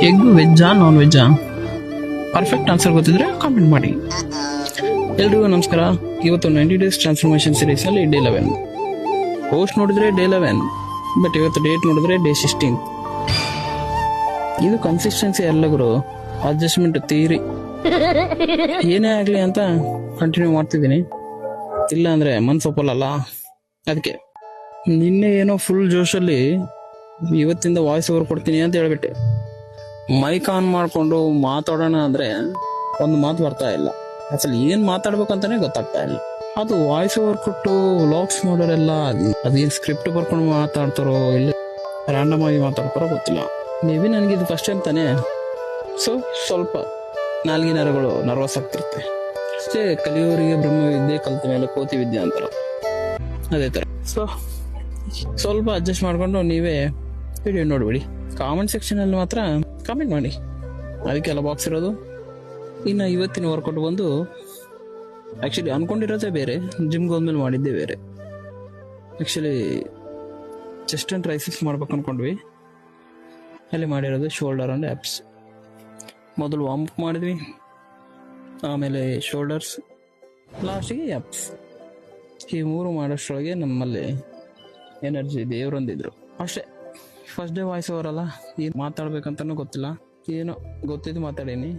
Egg ವೆಜ್ಜಾ ನಾನ್ ವೆಜ್ಜಾ? Perfect answer ಗೊತ್ತಿದ್ರೆ comment ಮಾಡಿ. ಎಲ್ರಿಗೂ ನಮಸ್ಕಾರ. ಇವತ್ತು 90 ಡೇಸ್ ಟ್ರಾನ್ಸ್ಫಾರ್ಮೇಶನ್ ಸೀರೀಸ್ ಅಲ್ಲಿ ಡೇ 11. ಪೋಸ್ಟ್ ನೋಡಿದ್ರೆ ಡೇ 11, ಬಟ್ ಇವತ್ತು ಡೇಟ್ ನೋಡಿದ್ರೆ ಡೇ 16. ಇದು ಕನ್ಸಿಸ್ಟೆನ್ಸಿ ಅಲ್ಲ ಗುರು, ಅಡ್ಜಸ್ಟ್ಮೆಂಟ್ ತೀರಿ. ಏನೇ ಆಗ್ಲಿ ಅಂತ ಕಂಟಿನ್ಯೂ ಮಾಡ್ತಿದ್ದೀನಿ, ಇಲ್ಲ ಅಂದ್ರೆ ಮನ್ಸು ಒಪ್ಪಲ್ಲ. ಅದಕ್ಕೆ ನಿನ್ನೆ ಏನೋ ಫುಲ್ ಜೋಶಲ್ಲಿ ಇವತ್ತಿಂದ ವಾಯ್ಸ್ ಓವರ್ ಕೊಡ್ತೀನಿ ಅಂತ ಹೇಳ್ಬಿಟ್ಟೆ. ಮೈಕ್ ಆನ್ ಮಾಡ್ಕೊಂಡು ಮಾತಾಡೋಣ ಅಂದ್ರೆ ಒಂದು ಮಾತು ಬರ್ತಾ ಇಲ್ಲ. ಅಸలు ಏನ್ ಮಾತಾಡ್ಬೇಕಂತಾನೆ ಗೊತ್ತಾಗ್ತಾ ಇಲ್ಲ. ಅದು ವಾಯ್ಸ್ ಓವರ್ ಕೊಟ್ಟು ವ್ಲಾಗ್ಸ್ ಮಾಡೋರೆಲ್ಲ ಅದೇನ್ ಸ್ಕ್ರಿಪ್ಟ್ ಬರ್ಕೊಂಡು ಮಾತಾಡ್ತಾರೋ ಇಲ್ಲ ರ್ಯಾಂಡಮ್ ಆಗಿ ಮಾತಾಡ್ತಾರೋ ಗೊತ್ತಿಲ್ಲ. ಮೇ ಬಿ ನನಗೆ ಇದು ಫಸ್ಟ್ ಟೈಮ್ ತಾನೆ, ಸೊ ಸ್ವಲ್ಪ ನಾಲ್ಗಿ ನರಗಳು ನರ್ವಸ್ ಆಗ್ತಿರುತ್ತೆ ಅಷ್ಟೇ. ಕಲಿಯೋರಿಗೆ ಬ್ರಹ್ಮವಿದ್ಯೆ, ಕಲಿತ ಮೇಲೆ ಕೋತಿ ವಿದ್ಯೆ ಅಂತಾರ, ಅದೇ ತರ. ಸೊ ಸ್ವಲ್ಪ ಅಡ್ಜಸ್ಟ್ ಮಾಡ್ಕೊಂಡು ನೀವೇ ವಿಡಿಯೋ ನೋಡ್ಬಿಡಿ. ಕಾಮೆಂಟ್ ಸೆಕ್ಷನ್ ಅಲ್ಲಿ ಮಾತ್ರ ಕಾಮೆಂಟ್ ಮಾಡಿ, ಅದಕ್ಕೆಲ್ಲ ಬಾಕ್ಸ್ ಇರೋದು. ಇನ್ನು ಇವತ್ತಿನ ವರ್ಕೌಟ್ ಬಂದು ಆಕ್ಚುಲಿ ಅನ್ಕೊಂಡಿರೋದೇ ಬೇರೆ, ಜಿಮ್ಗೆ ಹೋದ್ಮೇಲೆ ಮಾಡಿದ್ದೇ ಬೇರೆ. ಆಕ್ಚುಲಿ ಚೆಸ್ಟ್ ಅಂಡ್ ಟ್ರೈಸೆಪ್ಸ್ ಮಾಡ್ಬೇಕು ಅನ್ಕೊಂಡ್ವಿ, ಅಲ್ಲಿ ಮಾಡಿರೋದು ಶೋಲ್ಡರ್ ಅಂಡ್ ಆಪ್ಸ್. ಮೊದಲು ವಾರ್ಮ್ ಅಪ್ ಮಾಡಿದ್ವಿ, ಆಮೇಲೆ ಶೋಲ್ಡರ್ಸ್, ಲಾಸ್ಟಿಗೆ ಆಪ್ಸ್. ಈ ಮೂರು ಮಾಡೋಷ್ಟರೊಳಗೆ ನಮ್ಮಲ್ಲಿ ಎನರ್ಜಿ ದೇವ್ರೊಂದಿದ್ರು ಅಷ್ಟೇ. ಫಸ್ಟ್ ಡೇ ವಾಯ್ಸ್ ಓವರ್ ಅಲ್ಲ, ಏನು ಮಾತಾಡ್ಬೇಕಂತನೂ ಗೊತ್ತಿಲ್ಲ, ಏನೋ ಗೊತ್ತಿದ್ದು ಮಾತಾಡೀನಿ,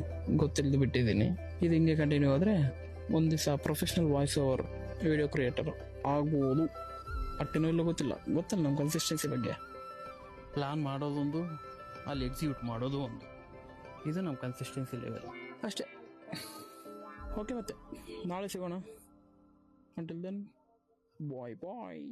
ಗೊತ್ತಿಲ್ಲದು ಬಿಟ್ಟಿದ್ದೀನಿ. ಇದು ಹಿಂಗೆ ಕಂಟಿನ್ಯೂ ಆದರೆ ಒಂದು ದಿವಸ professional voice over video creator ಆಗ್ಬೋದು. ಅಟ್ಟೇನೋ ಇಲ್ಲ ಗೊತ್ತಿಲ್ಲ ನಮ್ಮ ಕನ್ಸಿಸ್ಟೆನ್ಸಿ ಬಗ್ಗೆ. ಪ್ಲಾನ್ ಮಾಡೋದೊಂದು, ಅಲ್ಲಿ ಎಕ್ಸಿಕ್ಯೂಟ್ ಮಾಡೋದು ಒಂದು, ಇದು ನಮ್ಮ ಕನ್ಸಿಸ್ಟೆನ್ಸಿ ಲೆವೆಲ್ ಅಷ್ಟೇ. ಓಕೆ, ಮತ್ತೆ ನಾಳೆ ಸಿಗೋಣ. ಅಂಟಿಲ್ ದೆನ್, ಬಾಯ್ ಬಾಯ್.